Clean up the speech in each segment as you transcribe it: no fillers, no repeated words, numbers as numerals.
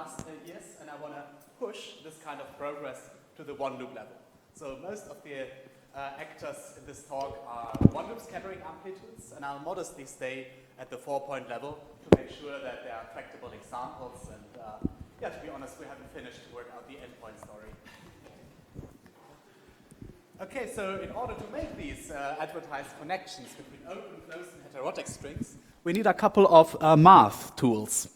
last years, and I want to push this kind of progress to the one-loop level. So most of the actors in this talk are one-loop scattering amplitudes, and I'll modestly stay at the 4-point level to make sure that there are tractable examples. And yeah, to be honest, we haven't finished to work out the endpoint story. Okay, so in order to make these advertised connections between open, closed, and heterotic strings, we need a couple of math tools.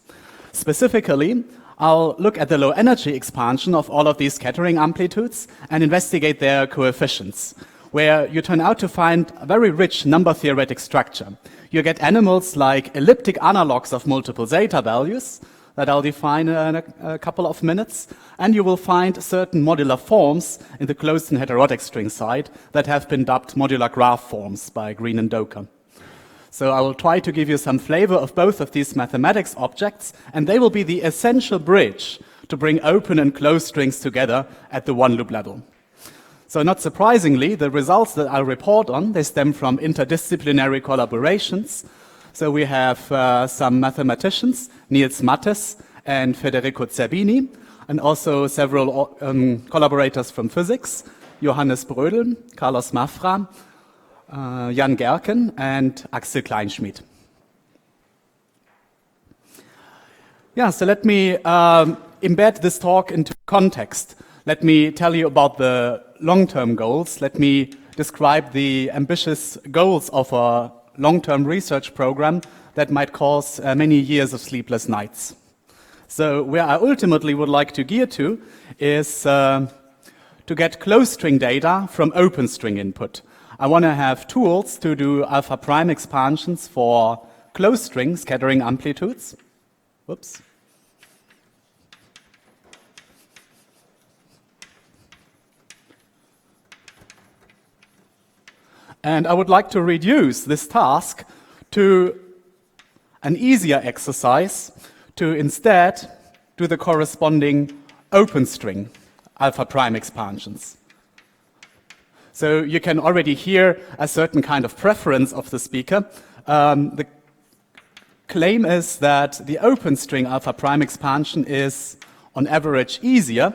Specifically, I'll look at the low energy expansion of all of these scattering amplitudes and investigate their coefficients, where you turn out to find a very rich number theoretic structure. You get animals like elliptic analogs of multiple zeta values that I'll define in a couple of minutes, and you will find certain modular forms in the closed and heterotic string side that have been dubbed modular graph forms by Green and Doker. So I will try to give you some flavor of both of these mathematics objects, and they will be the essential bridge to bring open and closed strings together at the one-loop level. So not surprisingly, the results that I'll report on, they stem from interdisciplinary collaborations. So we have some mathematicians, Niels Mattes and Federico Zerbini, and also several collaborators from physics, Johannes Brödel, Carlos Mafra, Jan Gerken, and Axel Kleinschmidt. Yeah, so let me embed this talk into context. Let me tell you about the long-term goals. Let me describe the ambitious goals of a long-term research program that might cause many years of sleepless nights. So where I ultimately would like to gear to is to get closed string data from open string input. I want to have tools to do alpha prime expansions for closed string scattering amplitudes. Whoops. And I would like to reduce this task to an easier exercise to instead do the corresponding open string alpha prime expansions. So you can already hear a certain kind of preference of the speaker. The claim is that the open string alpha prime expansion is on average easier,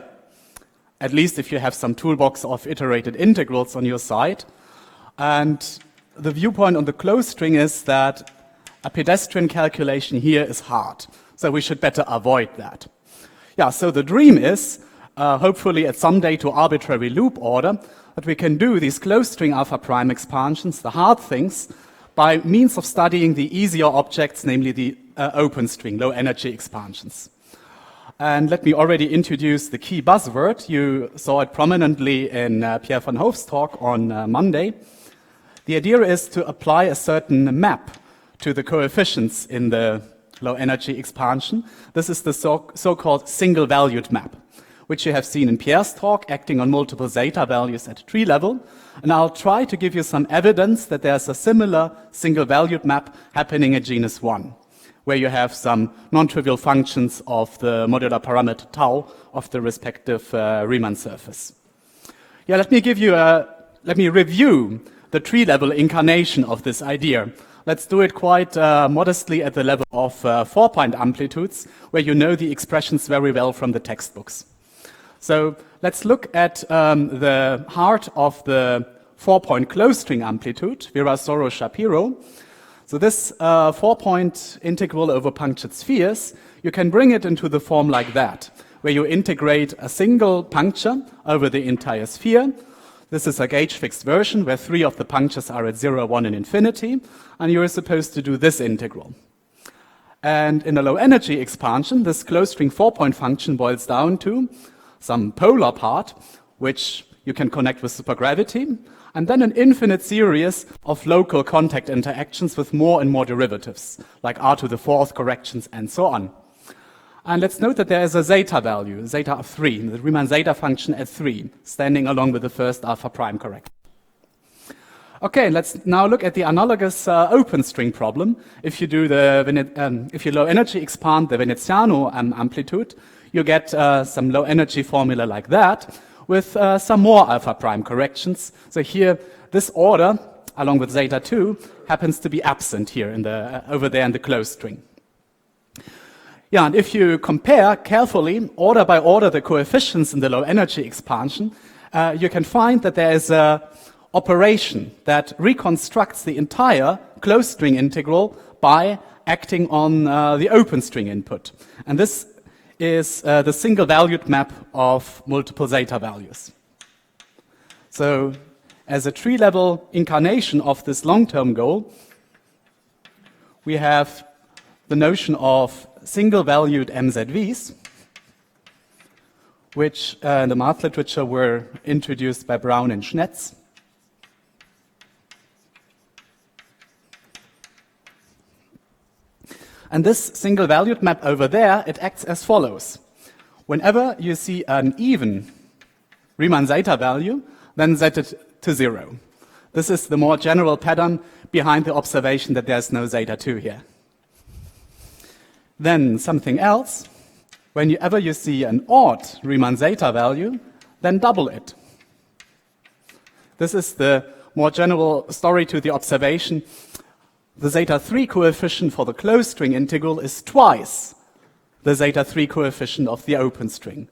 at least if you have some toolbox of iterated integrals on your side. And the viewpoint on the closed string is that a pedestrian calculation here is hard. So we should better avoid that. Yeah, so the dream is, hopefully at some day to arbitrary loop order, that we can do these closed string alpha prime expansions, the hard things, by means of studying the easier objects, namely the open string, low energy expansions. And let me already introduce the key buzzword. You saw it prominently in Pierre van Hoof's talk on Monday. The idea is to apply a certain map to the coefficients in the low energy expansion. This is the so-called single valued map, which you have seen in Pierre's talk, acting on multiple zeta values at tree level. And I'll try to give you some evidence that there's a similar single valued map happening at genus 1, where you have some non-trivial functions of the modular parameter tau of the respective Riemann surface. Yeah, let me review the tree level incarnation of this idea. Let's do it quite modestly at the level of 4-point amplitudes, where you know the expressions very well from the textbooks. So let's look at the heart of the 4-point closed string amplitude, Virasoro-Shapiro. So this 4-point integral over punctured spheres, you can bring it into the form like that, where you integrate a single puncture over the entire sphere. This is a gauge-fixed version where 3 of the punctures are at 0, 1, and infinity, and you are supposed to do this integral. And in a low-energy expansion, this closed string 4-point function boils down to some polar part, which you can connect with supergravity, and then an infinite series of local contact interactions with more and more derivatives, like r to the 4th corrections and so on. And let's note that there is a zeta value, zeta of 3, the Riemann zeta function at 3, standing along with the first alpha prime correction. Okay, let's now look at the analogous open string problem. If you do if you low energy expand the Veneziano amplitude, you get some low energy formula like that with some more alpha prime corrections. So here, this order, along with zeta 2, happens to be absent here over there in the closed string. Yeah, and if you compare carefully, order by order, the coefficients in the low energy expansion, you can find that there is a operation that reconstructs the entire closed string integral by acting on the open string input. And this is the single valued map of multiple zeta values. So as a tree-level incarnation of this long-term goal, we have the notion of single-valued MZVs, which in the math literature were introduced by Brown and Schnetz. And this single-valued map over there, it acts as follows. Whenever you see an even Riemann zeta value, then set it to 0. This is the more general pattern behind the observation that there's no zeta 2 here. Then something else, whenever you see an odd Riemann zeta value, then double it. This is the more general story to the observation. The zeta 3 coefficient for the closed string integral is twice the zeta 3 coefficient of the open string.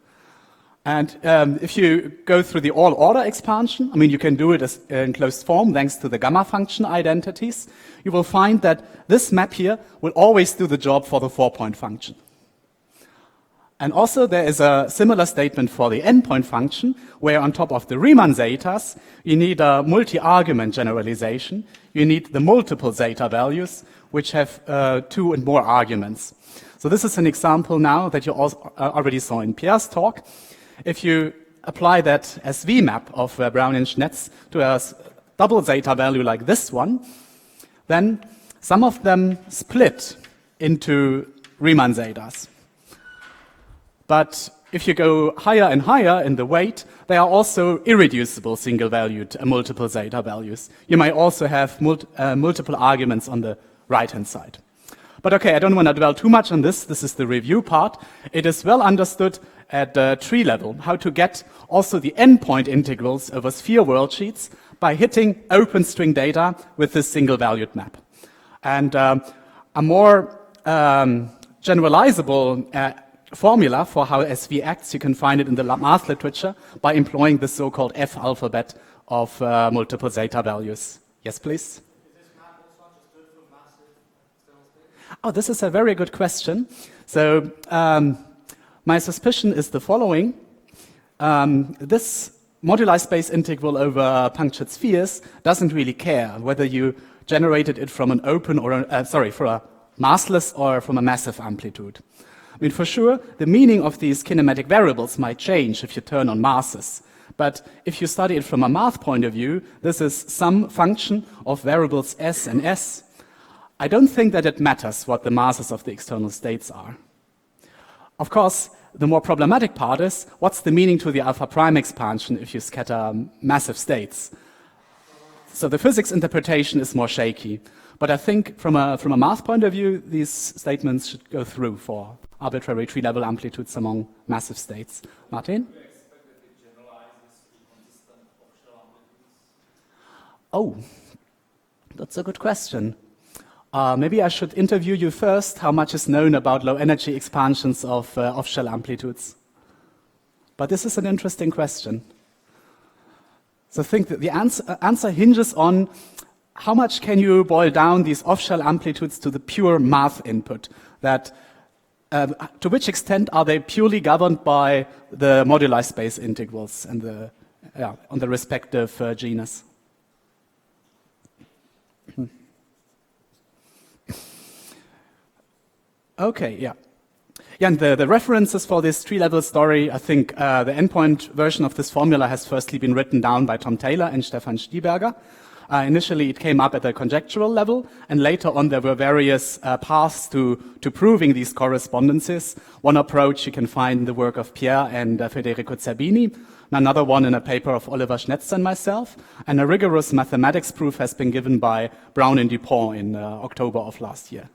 And if you go through the all-order expansion, I mean, you can do it as in closed form thanks to the gamma function identities, you will find that this map here will always do the job for the 4-point function. And also there is a similar statement for the n-point function, where on top of the Riemann zetas, you need a multi-argument generalization. You need the multiple zeta values, which have 2 and more arguments. So this is an example now that you also already saw in Pierre's talk. If you apply that SV map of Brown and Schnetz to a double zeta value like this one, then some of them split into Riemann zetas. But if you go higher and higher in the weight, they are also irreducible single-valued multiple zeta values. You might also have multiple arguments on the right-hand side. But okay, I don't want to dwell too much on this. This is the review part. It is well understood at the tree level how to get also the endpoint integrals over sphere worldsheets by hitting open string data with this single-valued map. And a more generalizable formula for how SV acts, you can find it in the math literature by employing the so-called F alphabet of multiple zeta values. Yes, please? Is this map also understood for massive external states? Oh, this is a very good question. So my suspicion is the following. This moduli space integral over punctured spheres doesn't really care whether you generated it from an open or for a massless or from a massive amplitude. I mean, for sure, the meaning of these kinematic variables might change if you turn on masses. But if you study it from a math point of view, this is some function of variables S and S. I don't think that it matters what the masses of the external states are. Of course, the more problematic part is, what's the meaning to the alpha prime expansion if you scatter massive states? So the physics interpretation is more shaky. But I think from a math point of view, these statements should go through for arbitrary tree-level amplitudes among massive states. Martin? Do you expect that it generalizes the consistent offshell amplitudes? Oh, that's a good question. Maybe I should interview you first. How much is known about low-energy expansions of off-shell amplitudes? But this is an interesting question. So I think that the answer hinges on how much can you boil down these off-shell amplitudes to the pure math input? That to which extent are they purely governed by the moduli space integrals and on the respective genus? Okay, yeah. Yeah, and the references for this tree-level story, I think the endpoint version of this formula has firstly been written down by Tom Taylor and Stefan Stieberger. Initially, it came up at the conjectural level, and later on there were various paths to proving these correspondences. One approach you can find in the work of Pierre and Federico Zerbini, another one in a paper of Oliver Schnetz and myself, and a rigorous mathematics proof has been given by Brown and Dupont in October of last year.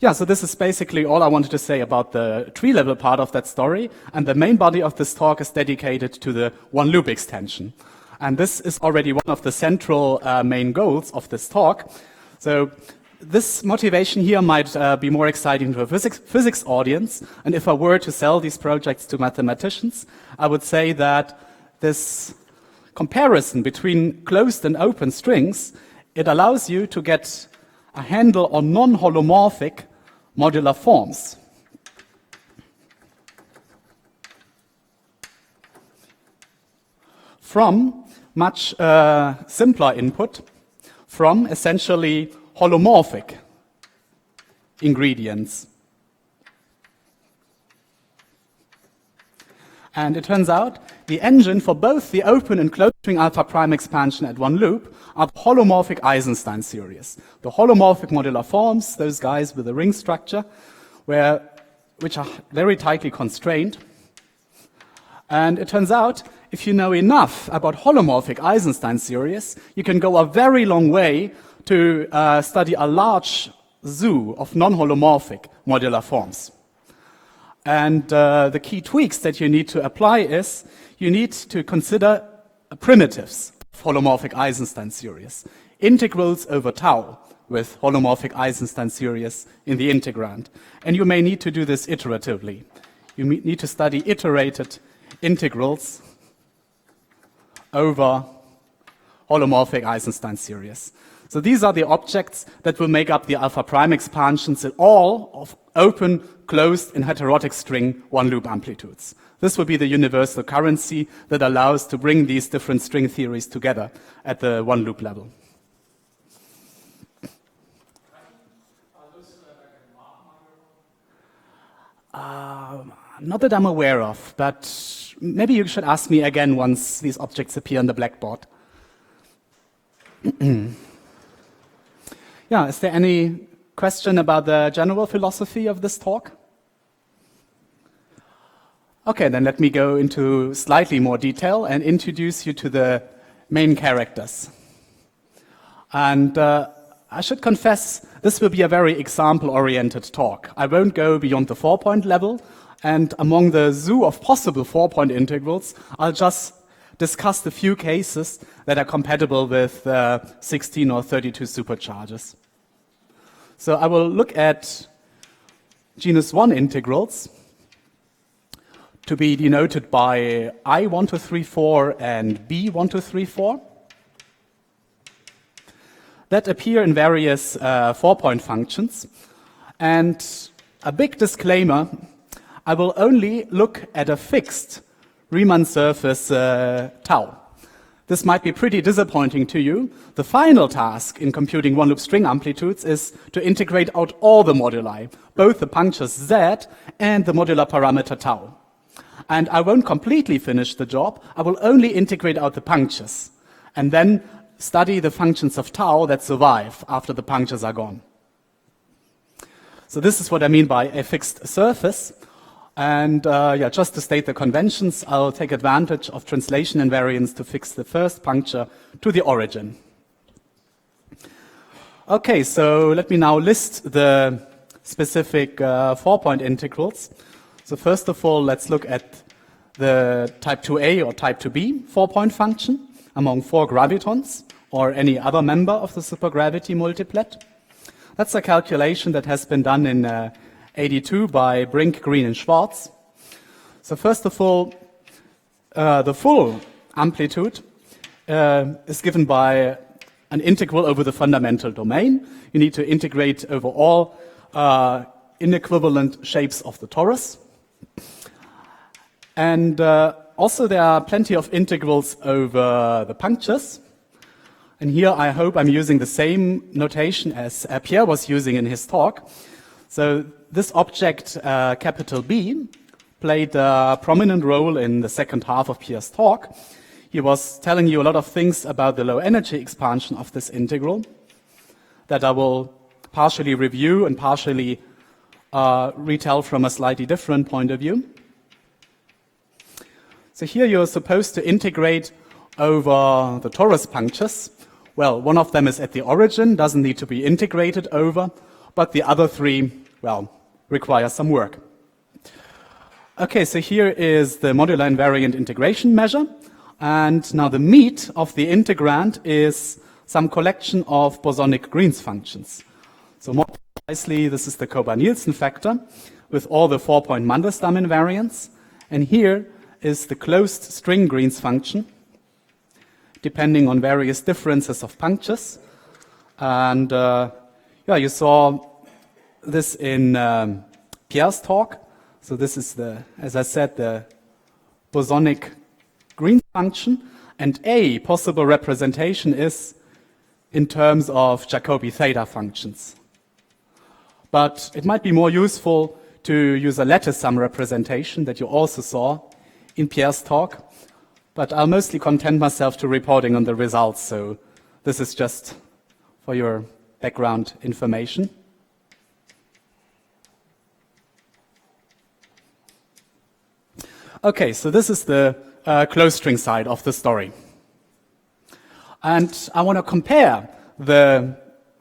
Yeah, so this is basically all I wanted to say about the tree-level part of that story, and the main body of this talk is dedicated to the one-loop extension. And this is already one of the central main goals of this talk. So this motivation here might be more exciting to a physics audience, and if I were to sell these projects to mathematicians, I would say that this comparison between closed and open strings, it allows you to get a handle on non-holomorphic modular forms. From much simpler input, from essentially holomorphic ingredients. And it turns out the engine for both the open and closed string alpha prime expansion at one loop are the holomorphic Eisenstein series. The holomorphic modular forms, those guys with a ring structure, which are very tightly constrained. And it turns out, if you know enough about holomorphic Eisenstein series, you can go a very long way to study a large zoo of non-holomorphic modular forms. And the key tweaks that you need to apply is you need to consider primitives of holomorphic Eisenstein series, integrals over tau with holomorphic Eisenstein series in the integrand. And you may need to do this iteratively. You need to study iterated integrals over holomorphic Eisenstein series. So these are the objects that will make up the alpha prime expansions in all of open, closed, and heterotic string one-loop amplitudes. This will be the universal currency that allows to bring these different string theories together at the one-loop level. Not that I'm aware of, but maybe you should ask me again once these objects appear on the blackboard. Yeah, is there any question about the general philosophy of this talk? Okay, then let me go into slightly more detail and introduce you to the main characters. And I should confess, this will be a very example-oriented talk. I won't go beyond the 4-point level, and among the zoo of possible 4-point integrals, I'll just discuss the few cases that are compatible with 16 or 32 supercharges. So I will look at genus 1 integrals to be denoted by I1234 and B1234 that appear in various 4-point functions. And a big disclaimer, I will only look at a fixed Riemann surface tau. This might be pretty disappointing to you. The final task in computing one-loop string amplitudes is to integrate out all the moduli, both the punctures z and the modular parameter tau. And I won't completely finish the job. I will only integrate out the punctures and then study the functions of tau that survive after the punctures are gone. So this is what I mean by a fixed surface. And just to state the conventions, I'll take advantage of translation invariance to fix the first puncture to the origin. Okay, so let me now list the specific 4-point integrals. So first of all, let's look at the type 2a or type 2b 4-point function among 4 gravitons or any other member of the supergravity multiplet. That's a calculation that has been done in 82 by Brink, Green, and Schwarz. So first of all, the full amplitude is given by an integral over the fundamental domain. You need to integrate over all inequivalent shapes of the torus. And also there are plenty of integrals over the punctures. And here I hope I'm using the same notation as Pierre was using in his talk. So this object, capital B, played a prominent role in the second half of Pierre's talk. He was telling you a lot of things about the low energy expansion of this integral that I will partially review and partially retell from a slightly different point of view. So here you're supposed to integrate over the torus punctures. Well, one of them is at the origin, doesn't need to be integrated over, but the other 3, well, require some work. Okay, so here is the modular invariant integration measure. And now the meat of the integrand is some collection of bosonic Green's functions. So more precisely, this is the Kober-Nielsen factor with all the 4-point Mandelstam invariants. And here is the closed string Green's function, depending on various differences of punctures. And yeah, you saw this in Pierre's talk. So this is the, as I said, the bosonic Green function. And a possible representation is in terms of Jacobi theta functions. But it might be more useful to use a lattice sum representation that you also saw in Pierre's talk. But I'll mostly content myself to reporting on the results, so this is just for your background information. Okay, so this is the closed string side of the story. And I want to compare the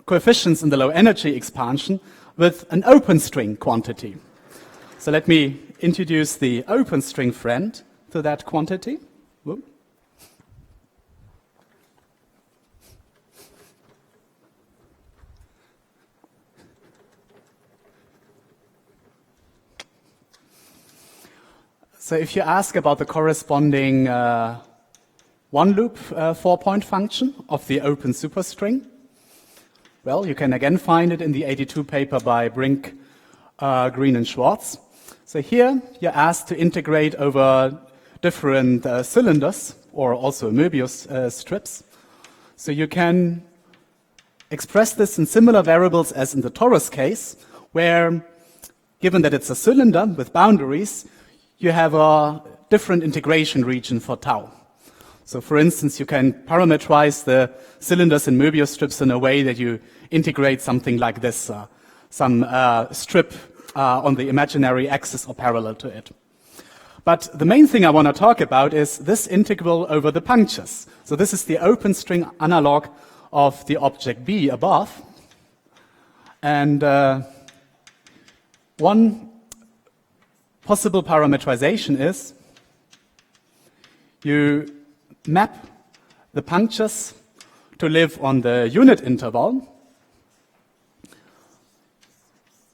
coefficients in the low energy expansion with an open string quantity. So let me introduce the open string friend to that quantity. Whoop. So if you ask about the corresponding one-loop 4-point function of the open superstring, well, you can again find it in the 82 paper by Brink, Green, and Schwartz. So here you're asked to integrate over different cylinders, or also Möbius strips. So you can express this in similar variables as in the torus case, where, given that it's a cylinder with boundaries, you have a different integration region for tau. So for instance, you can parameterize the cylinders in Möbius strips in a way that you integrate something like this, some strip on the imaginary axis or parallel to it. But the main thing I want to talk about is this integral over the punctures. So this is the open string analog of the object B above. And one possible parametrization is you map the punctures to live on the unit interval.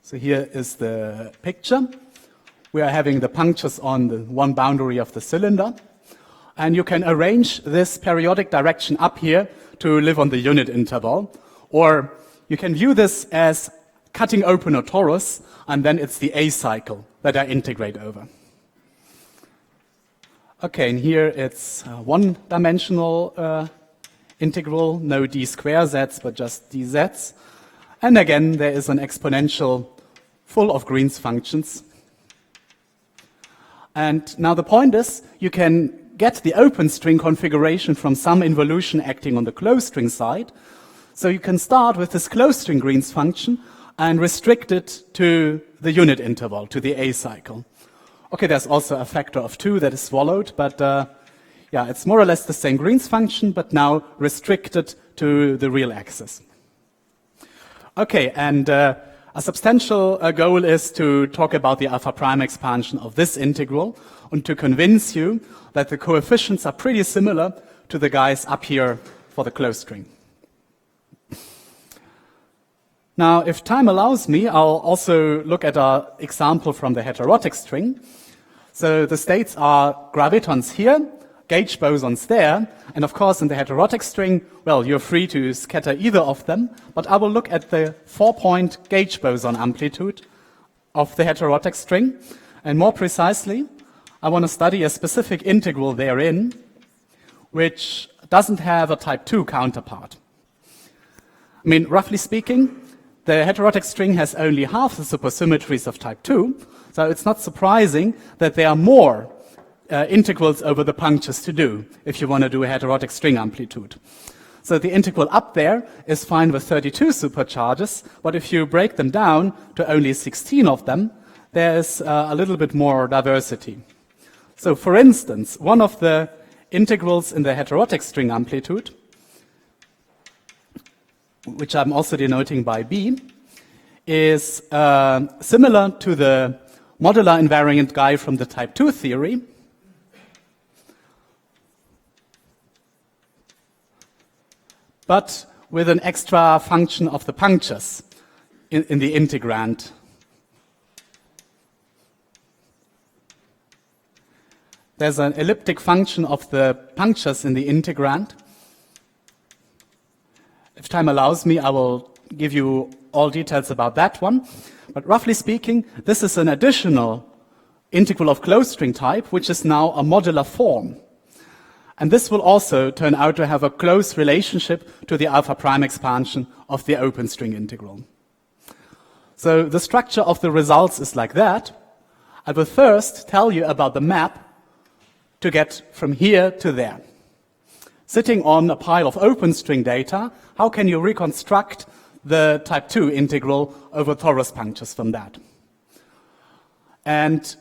So here is the picture. We are having the punctures on the one boundary of the cylinder. And you can arrange this periodic direction up here to live on the unit interval. Or you can view this as cutting open a torus, and then it's the A cycle that I integrate over. Okay, and here it's one-dimensional integral, no d square z's, but just dz's. And again, there is an exponential full of Green's functions. And now the point is, you can get the open string configuration from some involution acting on the closed string side. So you can start with this closed string Green's function and restrict it to the unit interval, to the A cycle. Okay, there's also a factor of 2 that is swallowed, but yeah, it's more or less the same Green's function, but now restricted to the real axis. Okay, and a substantial goal is to talk about the alpha prime expansion of this integral and to convince you that the coefficients are pretty similar to the guys up here for the closed string. Now, if time allows me, I'll also look at an example from the heterotic string. So the states are gravitons here, gauge bosons there, and of course in the heterotic string, well, you're free to scatter either of them, but I will look at the 4-point gauge boson amplitude of the heterotic string, and more precisely, I want to study a specific integral therein, which doesn't have a type 2 counterpart. I mean, roughly speaking, the heterotic string has only half the supersymmetries of type 2, so it's not surprising that there are more integrals over the punctures to do if you want to do a heterotic string amplitude. So the integral up there is fine with 32 supercharges, but if you break them down to only 16 of them, there's a little bit more diversity. So for instance, one of the integrals in the heterotic string amplitude, which I'm also denoting by B, is similar to the modular invariant guy from the type 2 theory. But with an extra function of the punctures. in the integrand. There's an elliptic function of the punctures in the integrand. If time allows me, I will give you all details about that one. But roughly speaking, this is an additional integral of closed string type, which is now a modular form. And this will also turn out to have a close relationship to the alpha prime expansion of the open string integral. So the structure of the results is like that. I will first tell you about the map to get from here to there. Sitting on a pile of open string data, how can you reconstruct the type 2 integral over torus punctures from that? And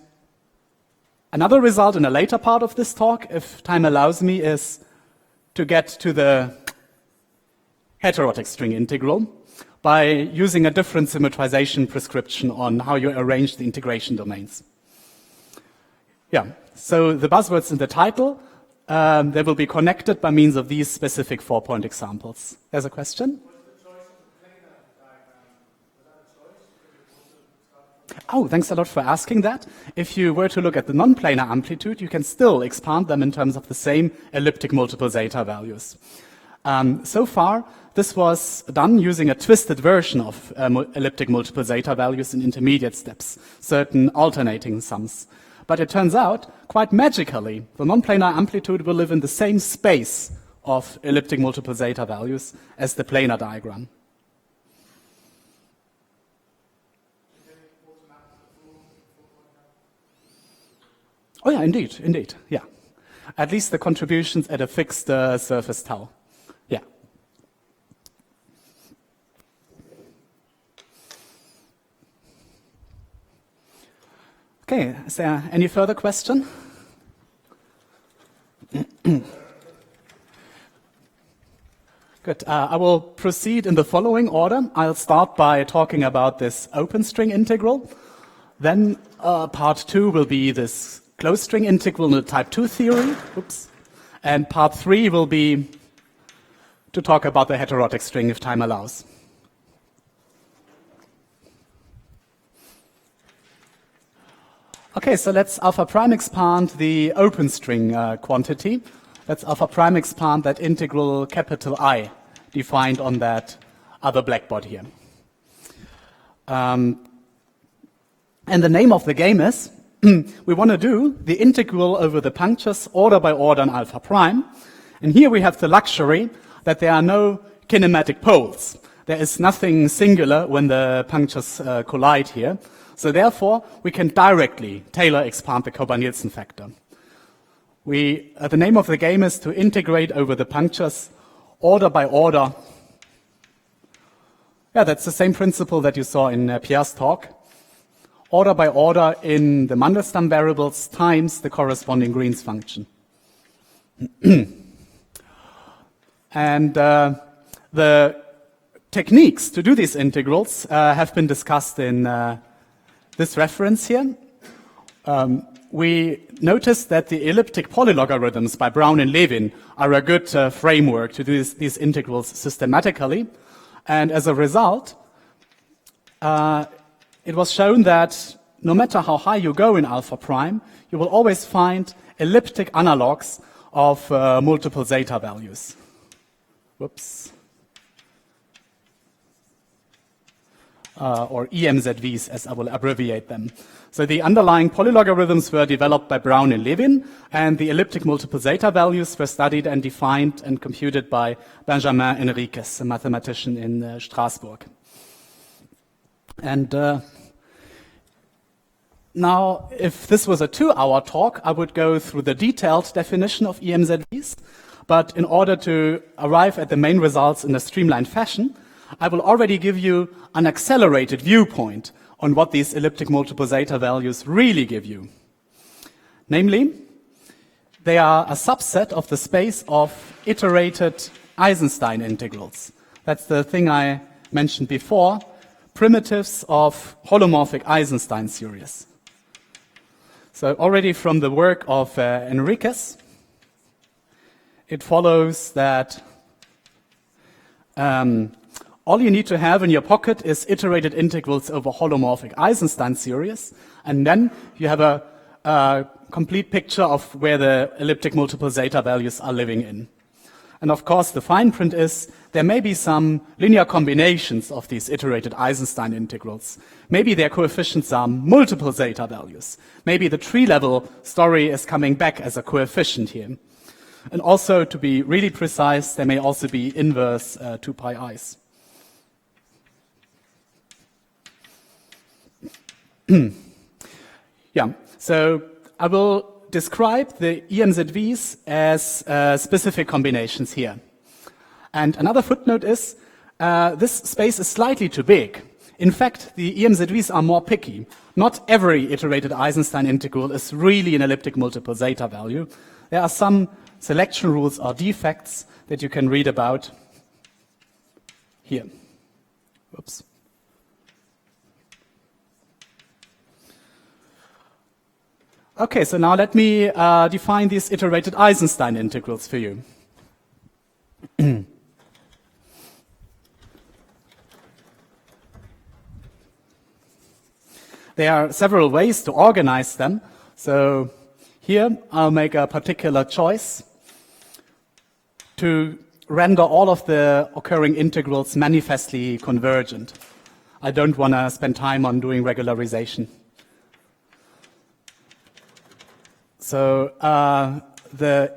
another result in a later part of this talk, if time allows me, is to get to the heterotic string integral by using a different symmetrization prescription on how you arrange the integration domains. Yeah, so the buzzwords in the title, they will be connected by means of these specific 4-point examples. There's a question? Oh, thanks a lot for asking that. If you were to look at the non-planar amplitude, you can still expand them in terms of the same elliptic multiple zeta values. So far, this was done using a twisted version of elliptic multiple zeta values in intermediate steps, certain alternating sums. But it turns out, quite magically, the non-planar amplitude will live in the same space of elliptic multiple zeta values as the planar diagram. Oh yeah, indeed, yeah. At least the contributions at a fixed surface tau. Yeah. Okay, is there any further question? Good. I will proceed in the following order. I'll start by talking about this open string integral. Then part 2 will be this closed string integral in the type 2 theory. Oops. And part 3 will be to talk about the heterotic string if time allows. Okay, so let's alpha prime expand the open string quantity. Let's alpha prime expand that integral capital I defined on that other blackboard here. And the name of the game is, we want to do the integral over the punctures order by order in alpha prime. And here we have the luxury that there are no kinematic poles. There is nothing singular when the punctures collide here. So therefore, we can directly Taylor expand the Kober-Nielsen factor. The name of the game is to integrate over the punctures order by order. Yeah, that's the same principle that you saw in Pierre's talk. Order by order in the Mandelstam variables times the corresponding Green's function. And the techniques to do these integrals have been discussed in this reference here. We noticed that the elliptic polylogarithms by Brown and Levin are a good framework to do these integrals systematically. And as a result, it was shown that no matter how high you go in alpha prime, you will always find elliptic analogs of multiple zeta values. Whoops. Or EMZVs, as I will abbreviate them. So the underlying polylogarithms were developed by Brown and Levin, and the elliptic multiple zeta values were studied and defined and computed by Benjamin Enriquez, a mathematician in Strasbourg. And now, if this was a 2-hour talk, I would go through the detailed definition of EMZVs, but in order to arrive at the main results in a streamlined fashion, I will already give you an accelerated viewpoint on what these elliptic multiple zeta values really give you. Namely, they are a subset of the space of iterated Eisenstein integrals. That's the thing I mentioned before, primitives of holomorphic Eisenstein series. So already from the work of Enriquez, it follows that all you need to have in your pocket is iterated integrals over holomorphic Eisenstein series, and then you have a complete picture of where the elliptic multiple zeta values are living in. And of course, the fine print is there may be some linear combinations of these iterated Eisenstein integrals. Maybe their coefficients are multiple zeta values. Maybe the tree-level story is coming back as a coefficient here. And also, to be really precise, there may also be inverse 2 pi i's. Yeah, so I will describe the EMZVs as specific combinations here. And another footnote is this space is slightly too big. In fact, the EMZVs are more picky. Not every iterated Eisenstein integral is really an elliptic multiple zeta value. There are some selection rules or defects that you can read about here. Oops. Okay, so now let me define these iterated Eisenstein integrals for you. There are several ways to organize them. So here I'll make a particular choice to render all of the occurring integrals manifestly convergent. I don't want to spend time on doing regularization. So the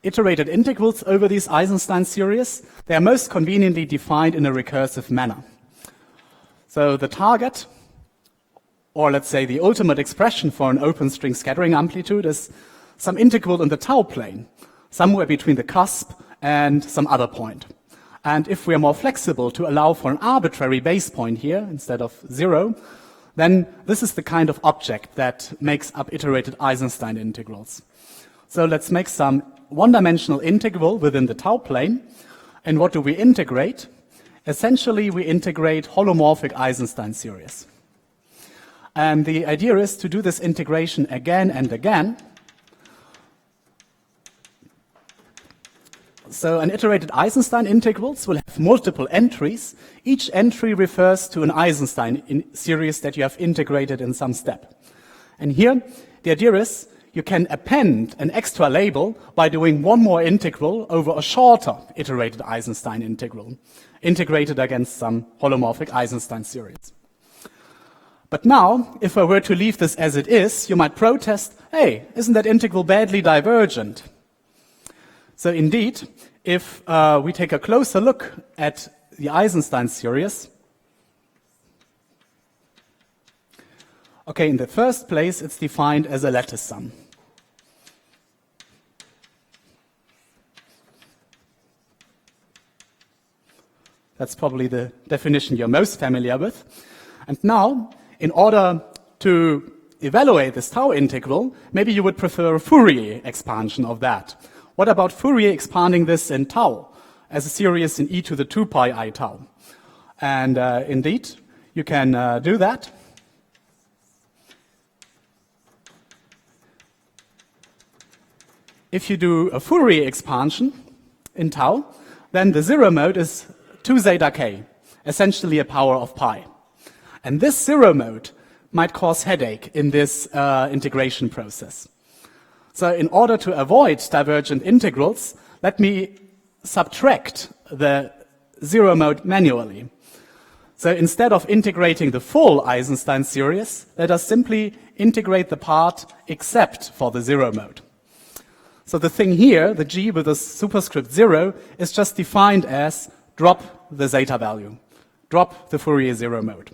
iterated integrals over these Eisenstein series, they are most conveniently defined in a recursive manner. So the target, or let's say the ultimate expression for an open string scattering amplitude, is some integral in the tau plane, somewhere between the cusp and some other point. And if we are more flexible to allow for an arbitrary base point here instead of 0, then this is the kind of object that makes up iterated Eisenstein integrals. So let's make some one-dimensional integral within the tau plane. And what do we integrate? Essentially, we integrate holomorphic Eisenstein series. And the idea is to do this integration again and again. So an iterated Eisenstein integrals will have multiple entries. Each entry refers to an Eisenstein series that you have integrated in some step. And here, the idea is you can append an extra label by doing one more integral over a shorter iterated Eisenstein integral, integrated against some holomorphic Eisenstein series. But now, if I were to leave this as it is, you might protest, hey, isn't that integral badly divergent? So indeed, if we take a closer look at the Eisenstein series, okay, in the first place, it's defined as a lattice sum. That's probably the definition you're most familiar with. And now, in order to evaluate this tau integral, maybe you would prefer a Fourier expansion of that. What about Fourier expanding this in tau as a series in e to the 2 pi I tau? And indeed, you can do that. If you do a Fourier expansion in tau, then the zero mode is 2 zeta k, essentially a power of pi. And this zero mode might cause headache in this integration process. So in order to avoid divergent integrals, let me subtract the zero mode manually. So instead of integrating the full Eisenstein series, let us simply integrate the part except for the zero mode. So the thing here, the g with the superscript 0, is just defined as drop the zeta value, drop the Fourier zero mode.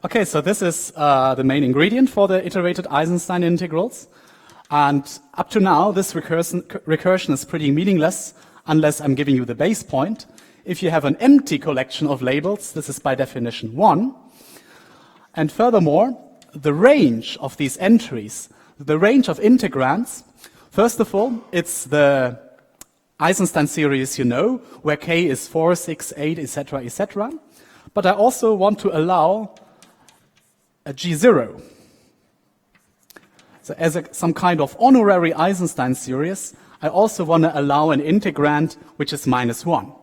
Okay, so this is the main ingredient for the iterated Eisenstein integrals. And up to now, this recursion is pretty meaningless unless I'm giving you the base point. If you have an empty collection of labels, this is by definition 1. And furthermore, the range of these entries, the range of integrands, first of all, it's the Eisenstein series you know, where k is 4, 6, 8, etc., etc. But I also want to allow a G0. So as some kind of honorary Eisenstein series, I also want to allow an integrand which is -1.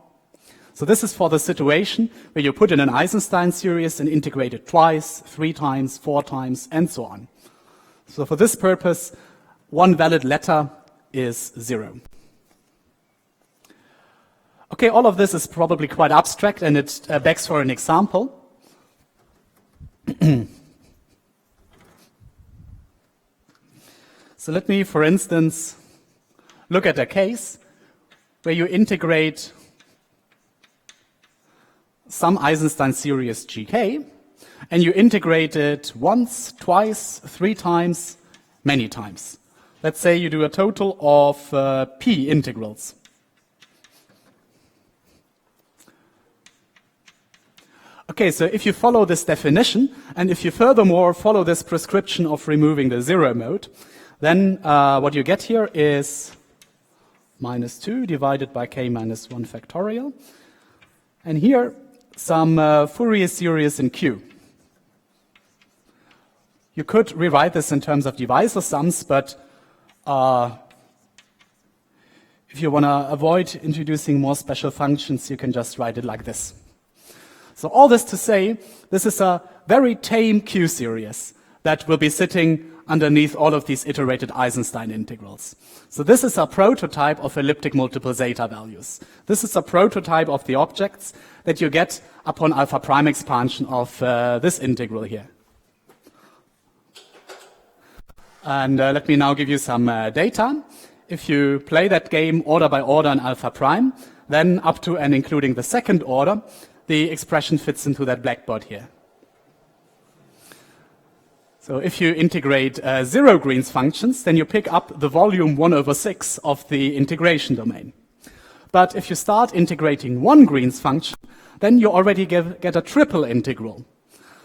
So this is for the situation where you put in an Eisenstein series and integrate it twice, 3 times, 4 times, and so on. So for this purpose, one valid letter is 0. Okay, all of this is probably quite abstract, and it begs for an example. So let me, for instance, look at a case where you integrate some Eisenstein series GK, and you integrate it once, twice, 3 times, many times. Let's say you do a total of P integrals. Okay, so if you follow this definition, and if you furthermore follow this prescription of removing the 0 mode, then what you get here is -2 divided by k minus 1 factorial. And here, some Fourier series in Q. You could rewrite this in terms of divisor sums, but if you want to avoid introducing more special functions, you can just write it like this. So all this to say, this is a very tame Q series that will be sitting underneath all of these iterated Eisenstein integrals. So this is a prototype of elliptic multiple zeta values. This is a prototype of the objects that you get upon alpha prime expansion of this integral here. And let me now give you some data. If you play that game order by order in alpha prime, then up to and including the second order, the expression fits into that blackboard here. So if you integrate 0 Green's functions, then you pick up the volume 1/6 of the integration domain. But if you start integrating 1 Green's function, then you already get a triple integral.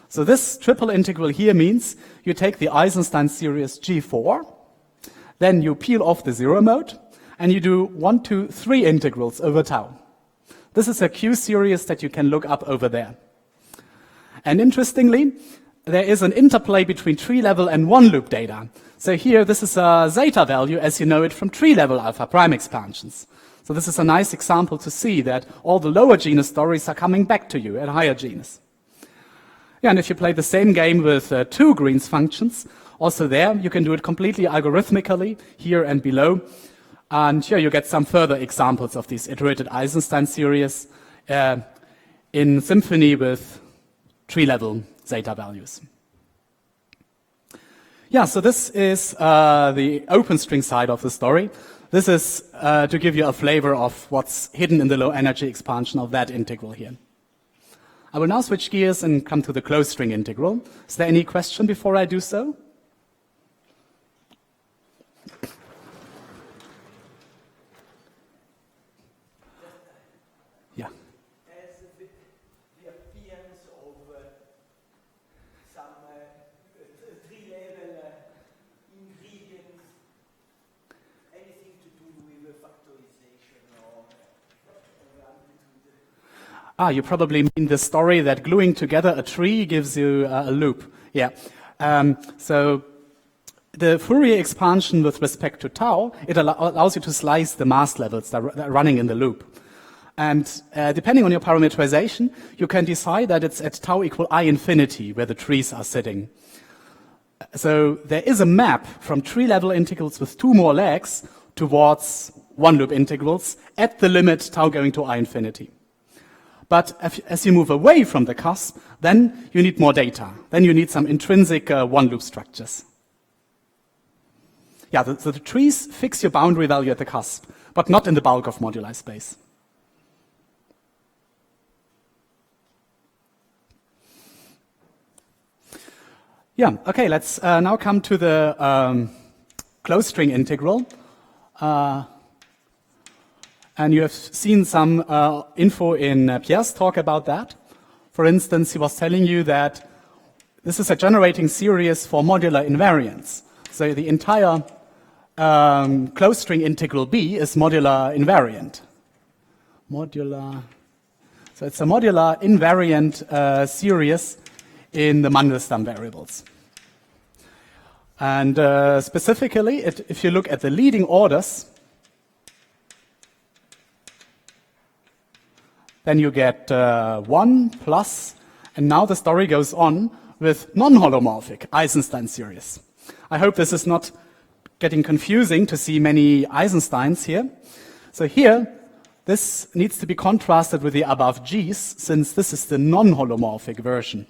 So this triple integral here means you take the Eisenstein series G4, then you peel off the 0 mode, and you do 1, 2, 3 integrals over tau. This is a Q series that you can look up over there. And interestingly, there is an interplay between tree-level and one-loop data. So here, this is a zeta value as you know it from tree-level alpha prime expansions. So this is a nice example to see that all the lower genus stories are coming back to you at higher genus. Yeah, and if you play the same game with 2 Green's functions, also there you can do it completely algorithmically, here and below. And here you get some further examples of these iterated Eisenstein series in symphony with tree-level zeta values. Yeah, so this is the open string side of the story. This is to give you a flavor of what's hidden in the low energy expansion of that integral here. I will now switch gears and come to the closed string integral. Is there any question before I do so? Yeah. As the appearance of some three-level ingredients, anything to do with factorization or amplitude? You probably mean the story that gluing together a tree gives you a loop. Yeah. So the Fourier expansion with respect to tau, it allows you to slice the mass levels that are running in the loop. And depending on your parameterization, you can decide that it's at tau equal I infinity where the trees are sitting. So there is a map from tree-level integrals with 2 more legs towards one-loop integrals at the limit tau going to I infinity. But as you move away from the cusp, then you need more data. Then you need some intrinsic one-loop structures. Yeah, so the trees fix your boundary value at the cusp, but not in the bulk of moduli space. Yeah, okay, let's now come to the closed string integral. And you have seen some info in Pierre's talk about that. For instance, he was telling you that this is a generating series for modular invariants. So the entire closed string integral B is modular invariant. So it's a modular invariant series in the Mandelstam variables. And specifically, if you look at the leading orders, Then you get 1 plus, and now the story goes on with non-holomorphic Eisenstein series. I hope this is not getting confusing to see many Eisensteins here. So here, this needs to be contrasted with the above G's, since this is the non-holomorphic version.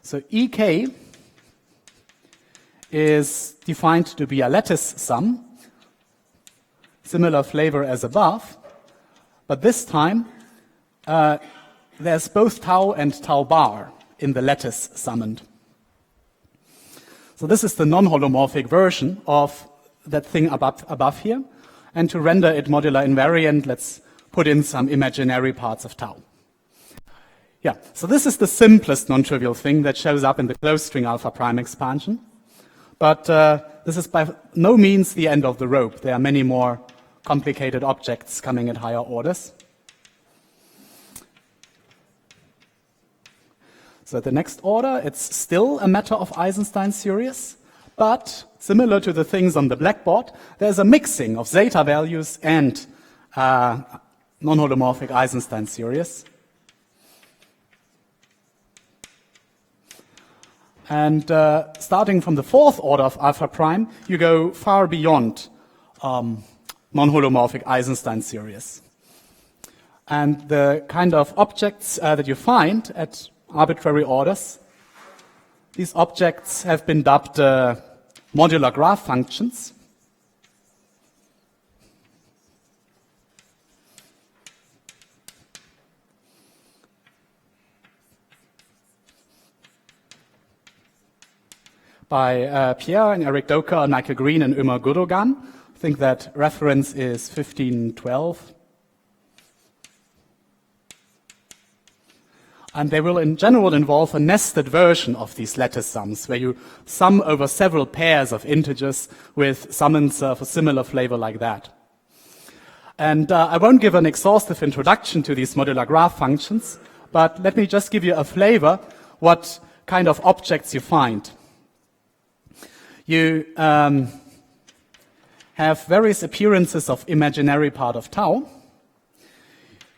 So EK is defined to be a lattice sum, similar flavor as above, but this time there's both tau and tau bar in the lattice summoned. So this is the non-holomorphic version of that thing above here. And to render it modular invariant, let's put in some imaginary parts of tau. Yeah, so this is the simplest non-trivial thing that shows up in the closed string alpha prime expansion. But this is by no means the end of the rope. There are many more complicated objects coming at higher orders. So at the next order, it's still a matter of Eisenstein series, but similar to the things on the blackboard, there's a mixing of zeta values and non-holomorphic Eisenstein series. And starting from the fourth order of alpha prime, you go far beyond non-holomorphic Eisenstein series. And the kind of objects that you find at arbitrary orders, these objects have been dubbed modular graph functions. By Pierre and Eric Doker, Michael Green, and Ömer Gudogan. I think that reference is 1512. And they will in general involve a nested version of these lattice sums, where you sum over several pairs of integers with summons of a similar flavor like that. And I won't give an exhaustive introduction to these modular graph functions, but let me just give you a flavor what kind of objects you find. You have various appearances of imaginary part of tau.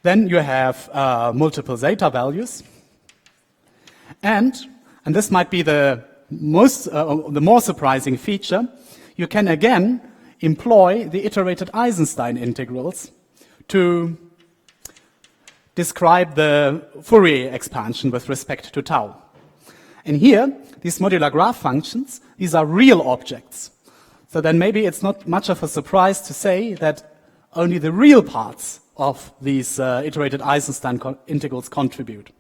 Then you have multiple zeta values. And this might be the more surprising feature, you can again employ the iterated Eisenstein integrals to describe the Fourier expansion with respect to tau. And here, these modular graph functions, these are real objects. So then maybe it's not much of a surprise to say that only the real parts of these iterated Eisenstein integrals contribute.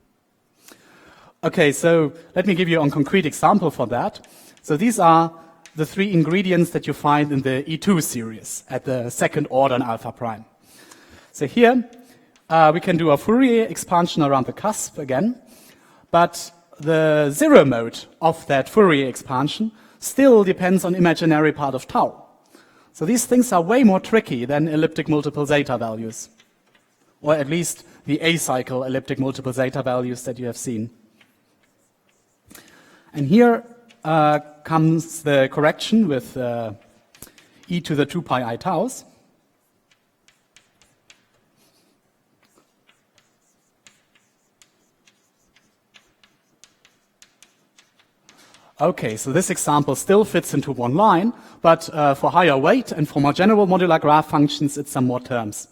Okay, so let me give you a concrete example for that. So these are the three ingredients that you find in the E2 series at the second order in alpha prime. So here we can do a Fourier expansion around the cusp again, but the zero mode of that Fourier expansion still depends on imaginary part of tau. So these things are way more tricky than elliptic multiple zeta values, or at least the acycle elliptic multiple zeta values that you have seen. And here comes the correction with e to the 2 pi I taus. Okay, so this example still fits into one line, but for higher weight and for more general modular graph functions, it's some more terms.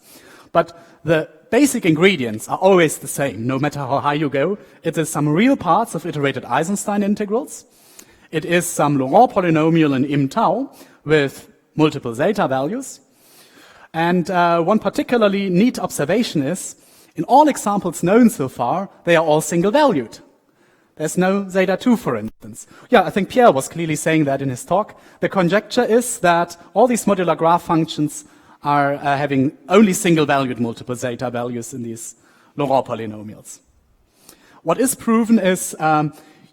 But the basic ingredients are always the same, no matter how high you go. It is some real parts of iterated Eisenstein integrals. It is some Laurent polynomial in im tau with multiple zeta values. And one particularly neat observation is, in all examples known so far, they are all single-valued. There's no zeta 2, for instance. Yeah, I think Pierre was clearly saying that in his talk. The conjecture is that all these modular graph functions are having only single-valued multiple zeta values in these Laurent polynomials. What is proven is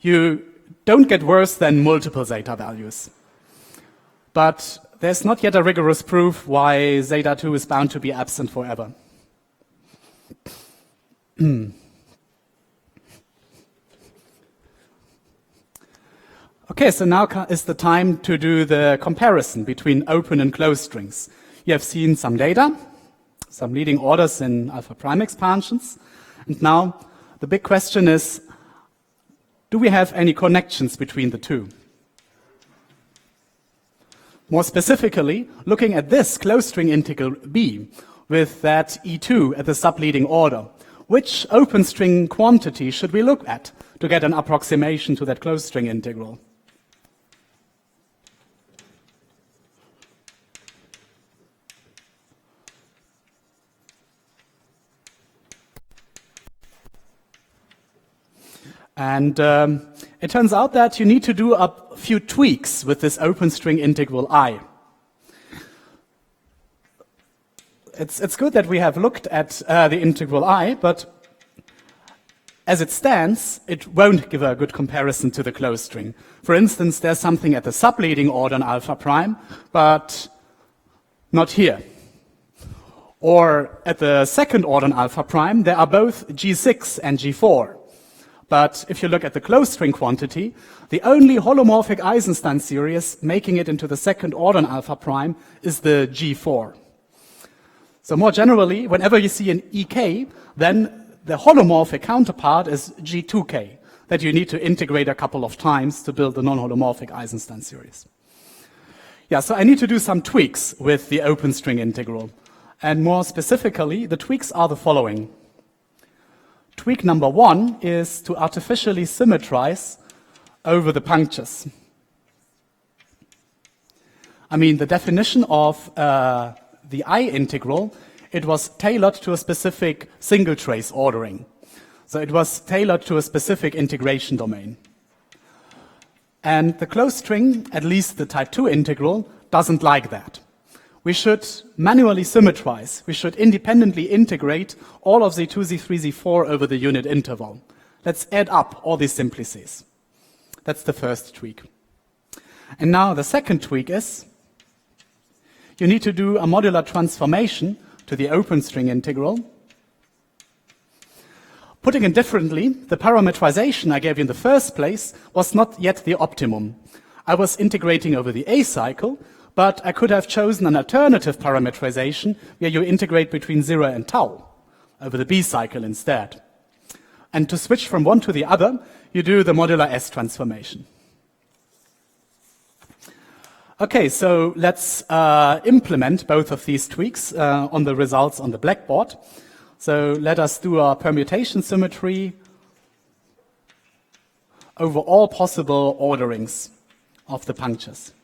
you don't get worse than multiple zeta values. But there's not yet a rigorous proof why zeta 2 is bound to be absent forever. Okay, so now is the time to do the comparison between open and closed strings. You have seen some data, some leading orders in alpha prime expansions, and now the big question is, do we have any connections between the two? More specifically, looking at this closed string integral B with that E2 at the subleading order, which open string quantity should we look at to get an approximation to that closed string integral? And it turns out that you need to do a few tweaks with this open string integral I. It's good that we have looked at the integral I, but as it stands, it won't give a good comparison to the closed string. For instance, there's something at the subleading order in alpha prime, but not here. Or at the second order in alpha prime, there are both G6 and G4. But if you look at the closed string quantity, the only holomorphic Eisenstein series making it into the second order in alpha prime is the G4. So more generally, whenever you see an EK, then the holomorphic counterpart is G2K, that you need to integrate a couple of times to build the non-holomorphic Eisenstein series. Yeah, so I need to do some tweaks with the open string integral. And more specifically, the tweaks are the following. Tweak number 1 is to artificially symmetrize over the punctures. I mean, the definition of the I integral, it was tailored to a specific single trace ordering. So it was tailored to a specific integration domain. And the closed string, at least the type 2 integral, doesn't like that. We should manually symmetrize. We should independently integrate all of Z2, Z3, Z4 over the unit interval. Let's add up all these simplices. That's the first tweak. And now the second tweak is, you need to do a modular transformation to the open string integral. Putting it differently, the parametrization I gave you in the first place was not yet the optimum. I was integrating over the A cycle, but I could have chosen an alternative parametrization where you integrate between 0 and tau over the B cycle instead. And to switch from one to the other, you do the modular S transformation. Okay, so let's implement both of these tweaks on the results on the blackboard. So let us do our permutation symmetry over all possible orderings of the punctures.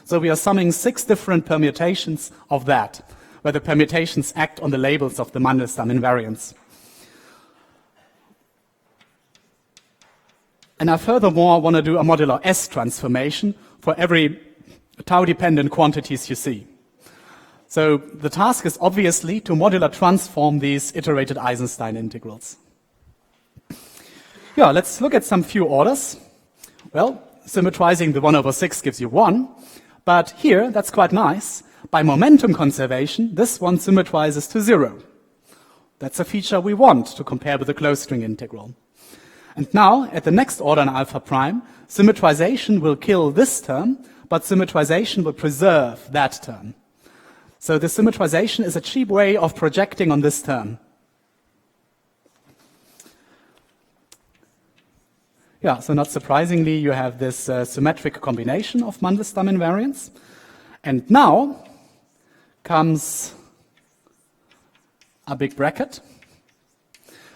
So we are summing 6 different permutations of that, where the permutations act on the labels of the Mandelstam invariants. And I furthermore want to do a modular S transformation for every tau-dependent quantities you see. So the task is obviously to modular transform these iterated Eisenstein integrals. Yeah, let's look at some few orders. Well, symmetrizing the 1/6 gives you 1. But here, that's quite nice. By momentum conservation, this one symmetrizes to 0. That's a feature we want to compare with the closed string integral. And now, at the next order in alpha prime, symmetrization will kill this term, but symmetrization will preserve that term. So the symmetrization is a cheap way of projecting on this term. Yeah, so not surprisingly, you have this symmetric combination of Mandelstam invariants. And now comes a big bracket.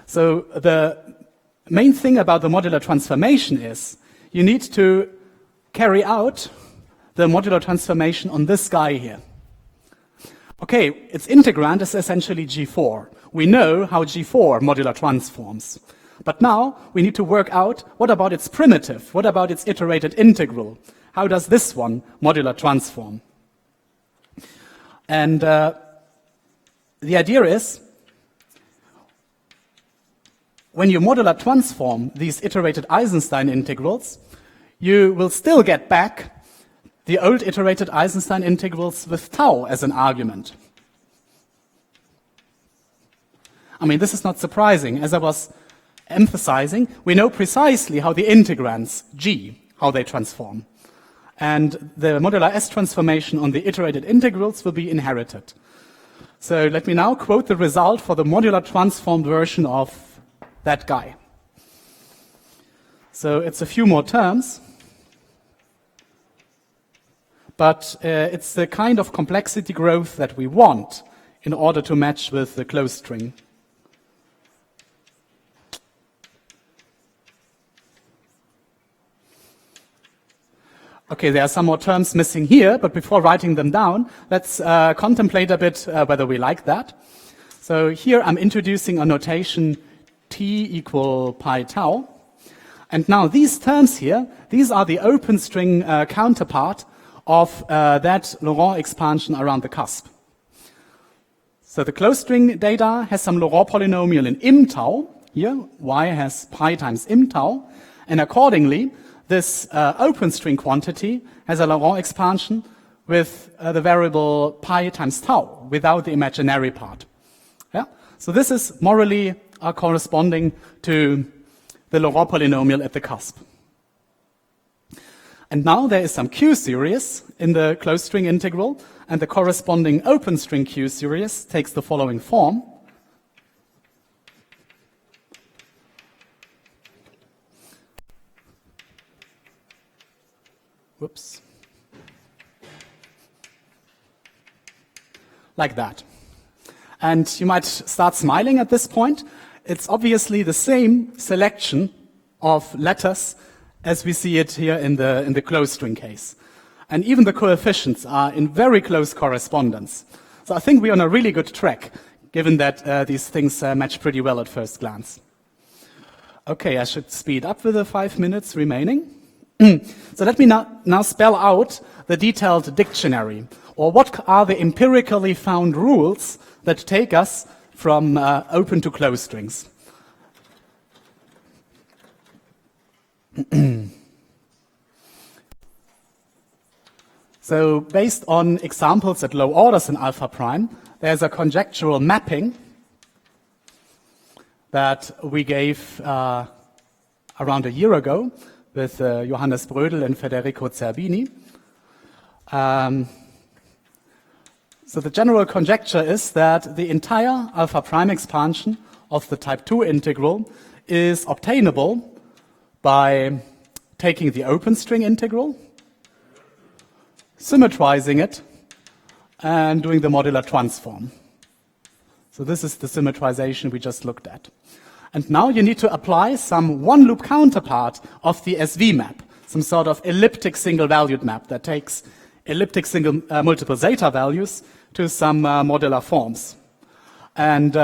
So the main thing about the modular transformation is you need to carry out the modular transformation on this guy here. Okay, its integrand is essentially G4. We know how G4 modular transforms. But now we need to work out, what about its primitive? What about its iterated integral? How does this one modular transform? And the idea is, when you modular transform these iterated Eisenstein integrals, you will still get back the old iterated Eisenstein integrals with tau as an argument. I mean, this is not surprising. As I was emphasizing, we know precisely how the integrands G, how they transform. And the modular S transformation on the iterated integrals will be inherited. So let me now quote the result for the modular transformed version of that guy. So it's a few more terms, but it's the kind of complexity growth that we want in order to match with the closed string. Okay, there are some more terms missing here, but before writing them down, let's contemplate a bit whether we like that. So here I'm introducing a notation t equal pi tau. And now these terms here, these are the open string counterpart of that Laurent expansion around the cusp. So the closed string data has some Laurent polynomial in im tau. Here, y has pi times im tau. And accordingly, this open string quantity has a Laurent expansion with the variable pi times tau without the imaginary part. Yeah? So this is morally corresponding to the Laurent polynomial at the cusp. And now there is some Q series in the closed string integral, and the corresponding open string Q series takes the following form. Whoops. Like that. And you might start smiling at this point. It's obviously the same selection of letters as we see it here in the closed string case. And even the coefficients are in very close correspondence. So I think we're on a really good track, given that these things match pretty well at first glance. Okay, I should speed up with the 5 minutes remaining. So let me now spell out the detailed dictionary, or what are the empirically found rules that take us from open to closed strings. So based on examples at low orders in alpha prime, there's a conjectural mapping that we gave around a year ago with Johannes Brödel and Federico Zerbini. So the general conjecture is that the entire alpha prime expansion of the type 2 integral is obtainable by taking the open string integral, symmetrizing it, and doing the modular transform. So this is the symmetrization we just looked at. And now you need to apply some one-loop counterpart of the SV map, some sort of elliptic single-valued map that takes elliptic single multiple zeta values to some modular forms. And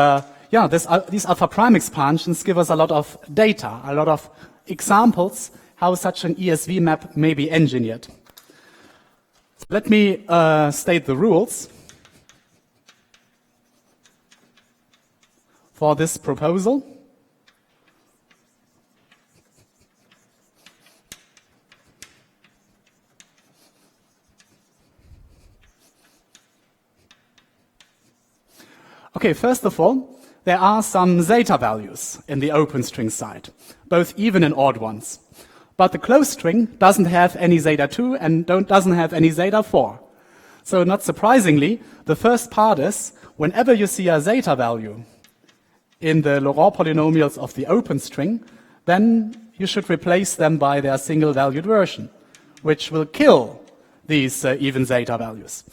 these alpha prime expansions give us a lot of data, a lot of examples how such an ESV map may be engineered. Let me state the rules for this proposal. Okay, first of all, there are some zeta values in the open string side, both even and odd ones. But the closed string doesn't have any zeta 2 and doesn't have any zeta 4. So not surprisingly, the first part is, whenever you see a zeta value in the Laurent polynomials of the open string, then you should replace them by their single-valued version, which will kill these even zeta values.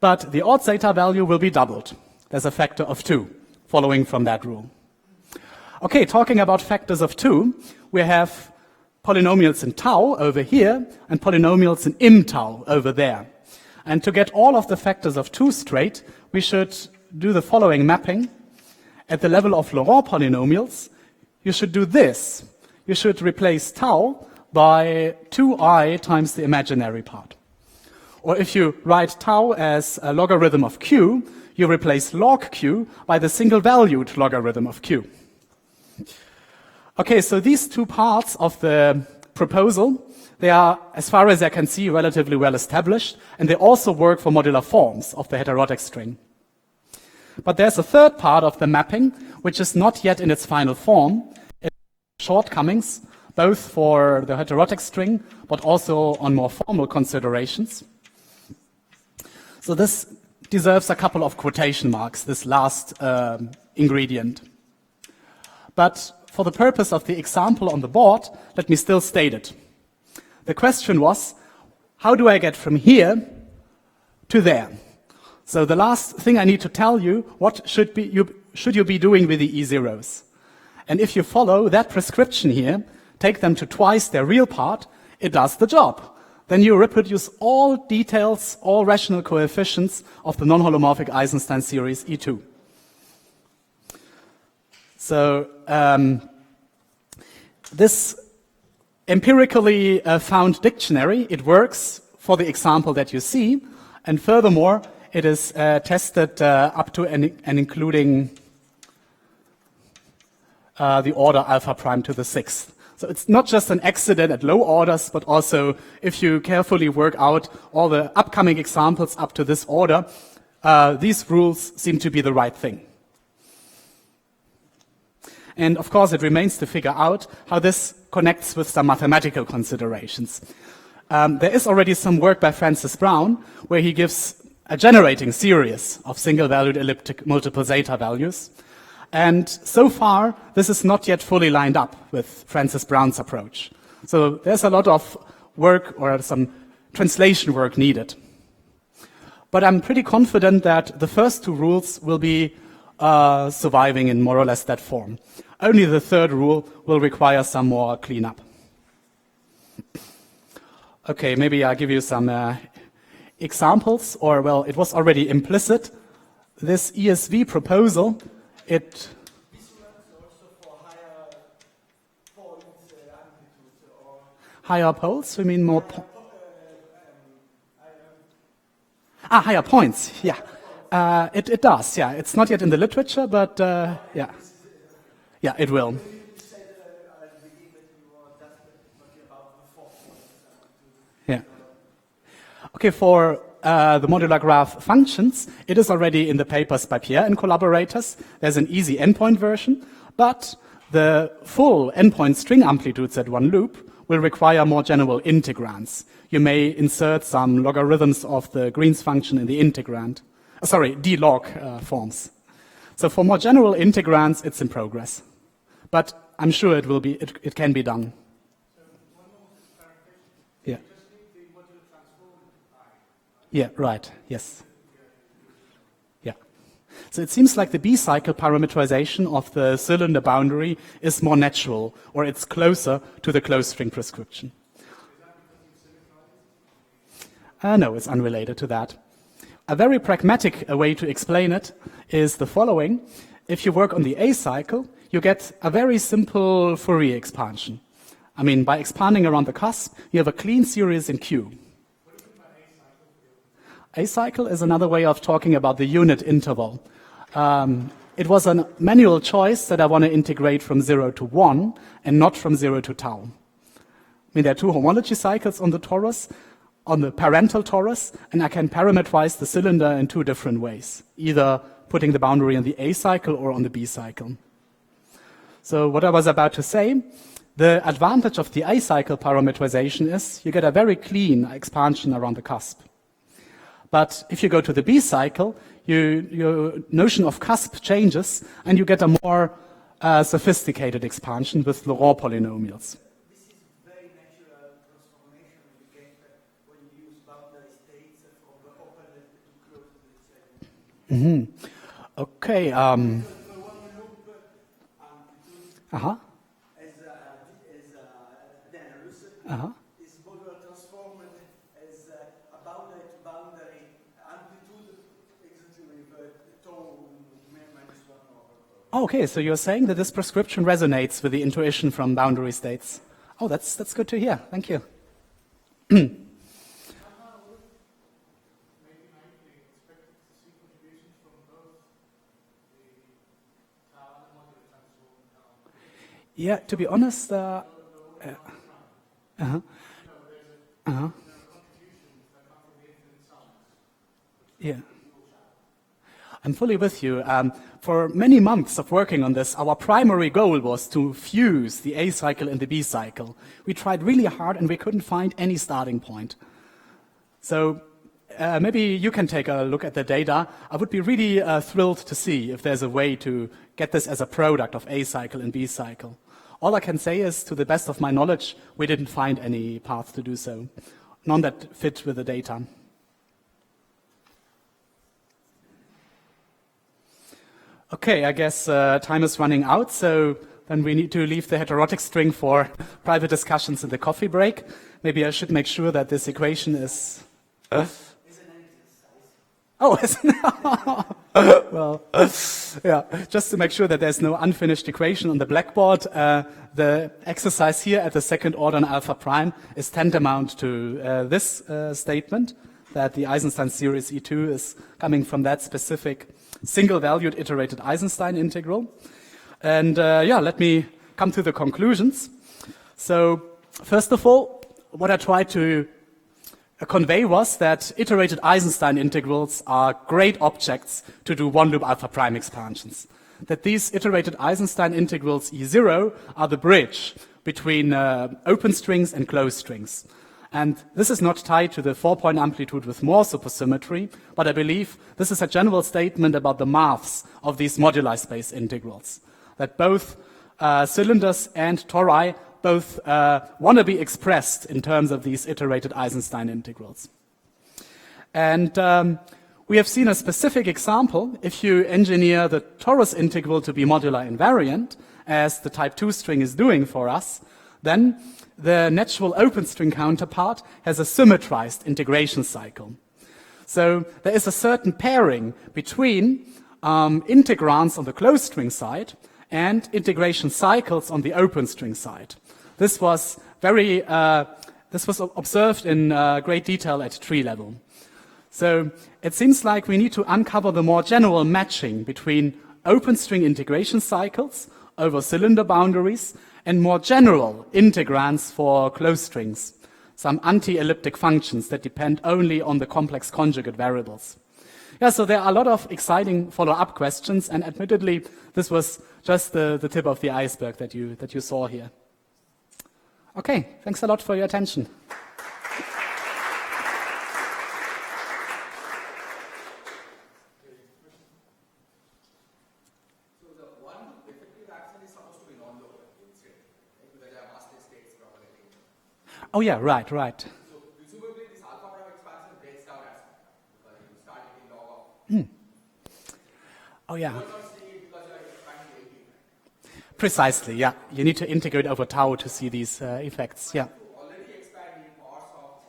But the odd zeta value will be doubled. There's a factor of 2, following from that rule. Okay, talking about factors of 2, we have polynomials in tau over here and polynomials in im tau over there. And to get all of the factors of 2 straight, we should do the following mapping. At the level of Laurent polynomials, you should do this. You should replace tau by 2i times the imaginary part. Or if you write tau as a logarithm of q, you replace log q by the single-valued logarithm of q. Okay, so these two parts of the proposal, they are, as far as I can see, relatively well established, and they also work for modular forms of the heterotic string. But there's a third part of the mapping, which is not yet in its final form. It has shortcomings, both for the heterotic string, but also on more formal considerations. So this deserves a couple of quotation marks, this last ingredient. But for the purpose of the example on the board, let me still state it. The question was, how do I get from here to there? So the last thing I need to tell you, what should you be doing with the E0s? And if you follow that prescription here, take them to twice their real part, it does the job. Then you reproduce all details, all rational coefficients of the non-holomorphic Eisenstein series E2. So this empirically found dictionary, it works for the example that you see, and furthermore, it is tested up to and including the order alpha prime to the sixth. So it's not just an accident at low orders, but also if you carefully work out all the upcoming examples up to this order, these rules seem to be the right thing. And of course, it remains to figure out how this connects with some mathematical considerations. There is already some work by Francis Brown where he gives a generating series of single-valued elliptic multiple zeta values. And so far, this is not yet fully lined up with Francis Brown's approach. So there's a lot of work or some translation work needed. But I'm pretty confident that the first two rules will be surviving in more or less that form. Only the third rule will require some more cleanup. Okay, maybe I'll give you some examples, or well, it was already implicit. This ESV proposal, it... This works also for higher poles, amplitudes, or... Higher poles? You mean more... higher points, yeah. It does, yeah. It's not yet in the literature, but yeah. Yeah, it will. Yeah. Okay, for the modular graph functions, it is already in the papers by Pierre and collaborators. There's an easy endpoint version, but the full endpoint string amplitudes at one loop will require more general integrands. You may insert some logarithms of the Green's function in the integrand. D-log forms. So for more general integrands, it's in progress. But I'm sure it can be done. So one more clarification. Yeah. You just need the modular transform I. Yeah, right. Yes. Yeah. So it seems like the B-cycle parameterization of the cylinder boundary is more natural, or it's closer to the closed string prescription. Is that because you symmetrize? No, it's unrelated to that. A very pragmatic way to explain it is the following. If you work on the A cycle, you get a very simple Fourier expansion. I mean, by expanding around the cusp, you have a clean series in Q. What do you mean by A cycle? A cycle is another way of talking about the unit interval. It was a manual choice that I want to integrate from 0 to 1 and not from 0 to tau. I mean, there are two homology cycles on the torus, on the parental torus, and I can parameterize the cylinder in two different ways, either putting the boundary on the A cycle or on the B cycle. So what I was about to say, the advantage of the A cycle parameterization is you get a very clean expansion around the cusp. But if you go to the B cycle, your notion of cusp changes and you get a more sophisticated expansion with Laurent polynomials. This is very natural transformation you get when you use boundary states from the open to close to the cell. Okay. Is modular transformed as a boundary to boundary amplitude exactly with tau minus 1 over. Okay, so you're saying that this prescription resonates with the intuition from boundary states. Oh, that's good to hear. Thank you. Yeah, to be honest, yeah. I'm fully with you. For many months of working on this, our primary goal was to fuse the A cycle and the B cycle. We tried really hard and we couldn't find any starting point. So maybe you can take a look at the data. I would be really thrilled to see if there's a way to get this as a product of A cycle and B cycle. All I can say is, to the best of my knowledge, we didn't find any path to do so. None that fit with the data. Okay, I guess time is running out, so then we need to leave the heterotic string for private discussions in the coffee break. Maybe I should make sure that this equation is... Oh, well, yeah, just to make sure that there's no unfinished equation on the blackboard, the exercise here at the second order on alpha prime is tantamount to this statement, that the Eisenstein series E2 is coming from that specific single-valued iterated Eisenstein integral. And yeah, let me come to the conclusions. So, first of all, what I tried to convey was that iterated Eisenstein integrals are great objects to do one-loop alpha prime expansions. That these iterated Eisenstein integrals E0 are the bridge between open strings and closed strings. And this is not tied to the 4-point amplitude with more supersymmetry, but I believe this is a general statement about the maths of these moduli space integrals. That both cylinders and tori both want to be expressed in terms of these iterated Eisenstein integrals. And we have seen a specific example. If you engineer the Torus integral to be modular invariant, as the type 2 string is doing for us, then the natural open string counterpart has a symmetrized integration cycle. So there is a certain pairing between integrants on the closed string side and integration cycles on the open string side. This was observed in great detail at tree level. So it seems like we need to uncover the more general matching between open string integration cycles over cylinder boundaries and more general integrants for closed strings, some anti-elliptic functions that depend only on the complex conjugate variables. Yeah, so there are a lot of exciting follow-up questions, and admittedly, this was just the tip of the iceberg that you saw here. Okay, thanks a lot for your attention. So the one effective action is supposed to be non-local instead, right? Because there are master states probably. Oh yeah, right. So presumably this alpha prime expansion breaks down as because you start in log of. Oh yeah. You're not seeing it because you are expanding the AP. Precisely, yeah. You need to integrate over tau to see these effects, yeah. You already expand in parts of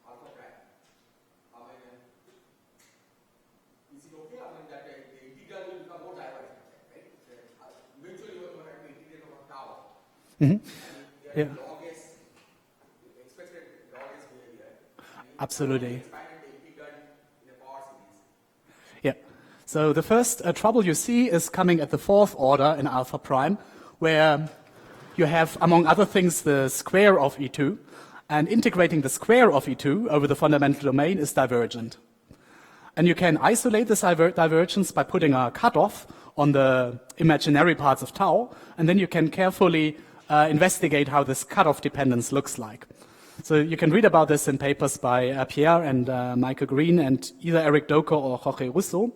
alpha prime. I mean, is it okay? I mean, that the integral will become more divergent, right? Eventually you are going to integrate over tau. Yeah. Log S, expected log S behavior. Absolutely. Expanded the integral in a power series. Yeah. So the first trouble you see is coming at the fourth order in alpha prime, where you have, among other things, the square of E2, and integrating the square of E2 over the fundamental domain is divergent. And you can isolate this divergence by putting a cutoff on the imaginary parts of tau, and then you can carefully investigate how this cutoff dependence looks like. So you can read about this in papers by Pierre and Michael Green and either Eric Doker or Jorge Russo.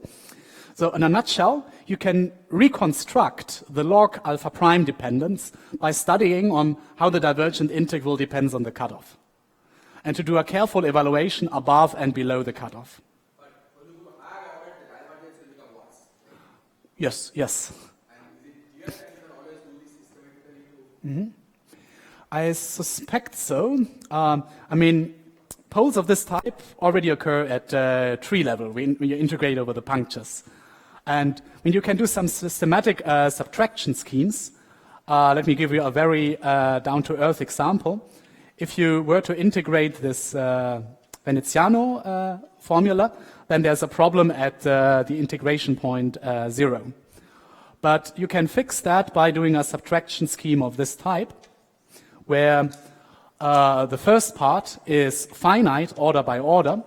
So in a nutshell, you can reconstruct the log alpha prime dependence by studying on how the divergent integral depends on the cutoff, and to do a careful evaluation above and below the cutoff. But when you go higher order, the divergence will become worse. Yes. And is it clear that you can always do this systematically to I suspect so. I mean, poles of this type already occur at tree level when you integrate over the punctures. And when you can do some systematic subtraction schemes, let me give you a very down-to-earth example. If you were to integrate this Veneziano formula, then there's a problem at the integration point 0. But you can fix that by doing a subtraction scheme of this type, where the first part is finite order by order.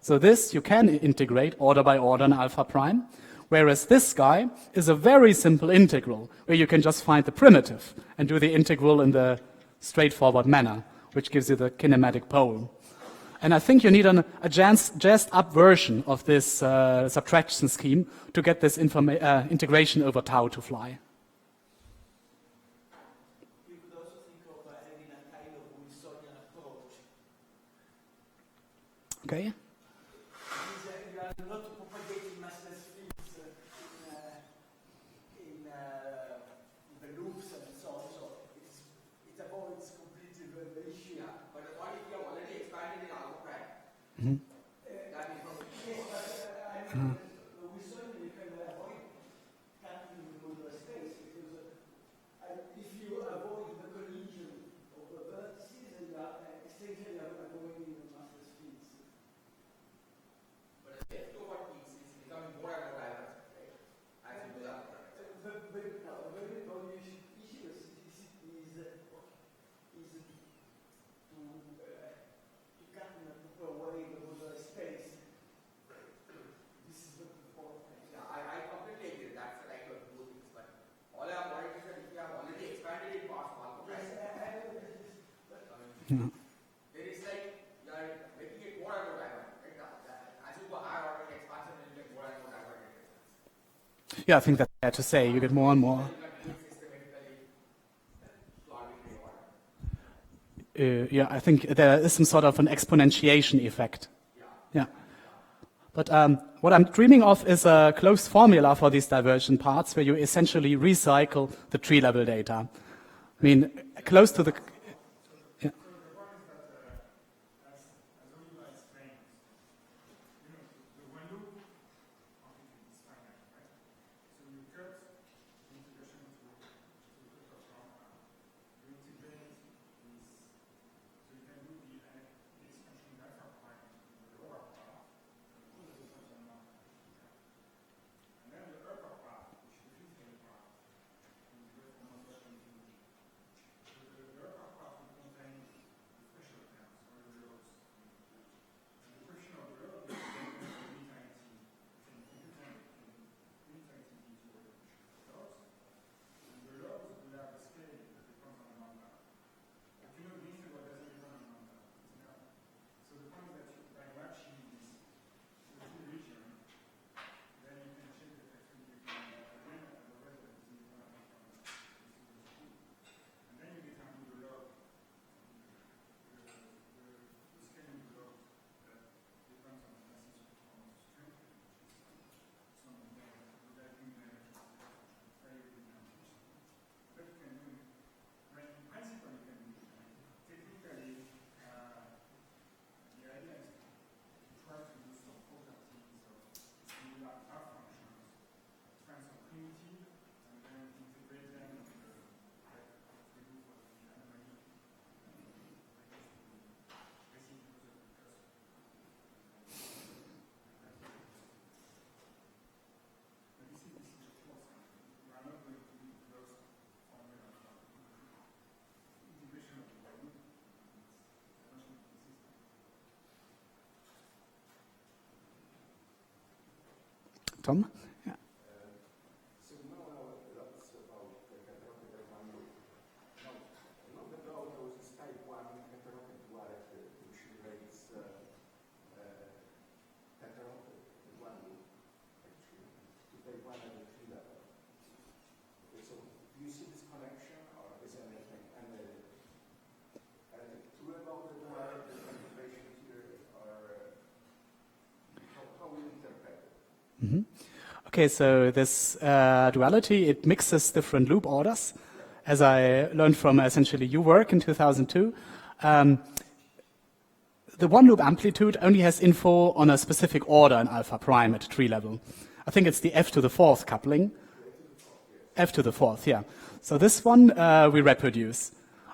So this you can integrate order by order in alpha prime, Whereas this guy is a very simple integral, where you can just find the primitive and do the integral in the straightforward manner, which gives you the kinematic pole. And I think you need a jazzed up version of this subtraction scheme to get this integration over tau to fly. You could also think of having a kind of Wilsonian approach. Okay? You are not propagating massless fields in the loops and so on, so it avoids completely the issue. Yeah, but the point is we have already expanded in alpha prime. Mm-hmm. That is not Yes, but we certainly can avoid counting the modular space because if you avoid the collision of the vertices, you are essentially avoiding the massless fields. But the F2 is becoming more and more diverse, right? As you do that. The very obvious issue is to cut in a proper way the modular space. This is the point. Yeah, I completely agree. That's the right way to do things. But all I have wanted to say is we have already expanded it past alpha prime. There is like you are making it more and more diverse, right? As you go higher order expansion, you get more and more diverse. Yeah, I think that's fair to say. You get more and more. Yeah, I think there is some sort of an exponentiation effect. Yeah. But what I'm dreaming of is a closed formula for these divergent parts where you essentially recycle the tree-level data. I mean, close to the... Yeah. So the one is that, as Oliver explained, the one loop amplitude is finite, right? So you cut the integration to the upper formula. You integrate is, so you can do the expansion alpha prime to the lower part, and then the upper part, which is the physical part, is the modular transformation. The upper part will contain the special terms, or the loads. And the question of the load is infinity into the loads. And the loads will have a scale that depends on the lambda. But the integral doesn't depend on lambda. So the point is that by matching this to the region, then you can change the text between the and the rest of the lambda. And then you determine the log, the scaling log that depends on the message from the string. So that you can very implementation. But you can do, in principle you can do it. Technically, the idea is to try to do some properties of singular graph functions, find some primitive, and then integrate them into the Tom? Yeah. So now lots about the heterotic one loop. Now, long ago there was this type 1 heterotic duality which relates heterotic one loop actually to type 1 at the tree level. Okay, so do you see this connection or is anything true about the duality, the perturbation here, or how will you interpret it? Mm-hmm. Okay, so this duality, it mixes different loop orders. As I learned from essentially your work in 2002, the one loop amplitude only has info on a specific order in alpha prime at tree level. I think it's the f to the fourth coupling. F to the fourth, yeah. So this one we reproduce.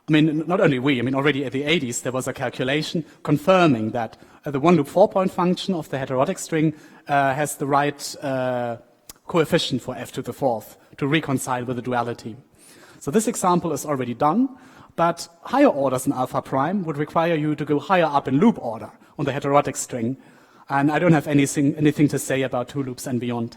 I mean, not only we, I mean, already at the 80s there was a calculation confirming that the one loop 4-point function of the heterotic string has the right coefficient for f to the fourth to reconcile with the duality. So this example is already done, but higher orders in alpha prime would require you to go higher up in loop order on the heterotic string. And I don't have anything to say about two loops and beyond.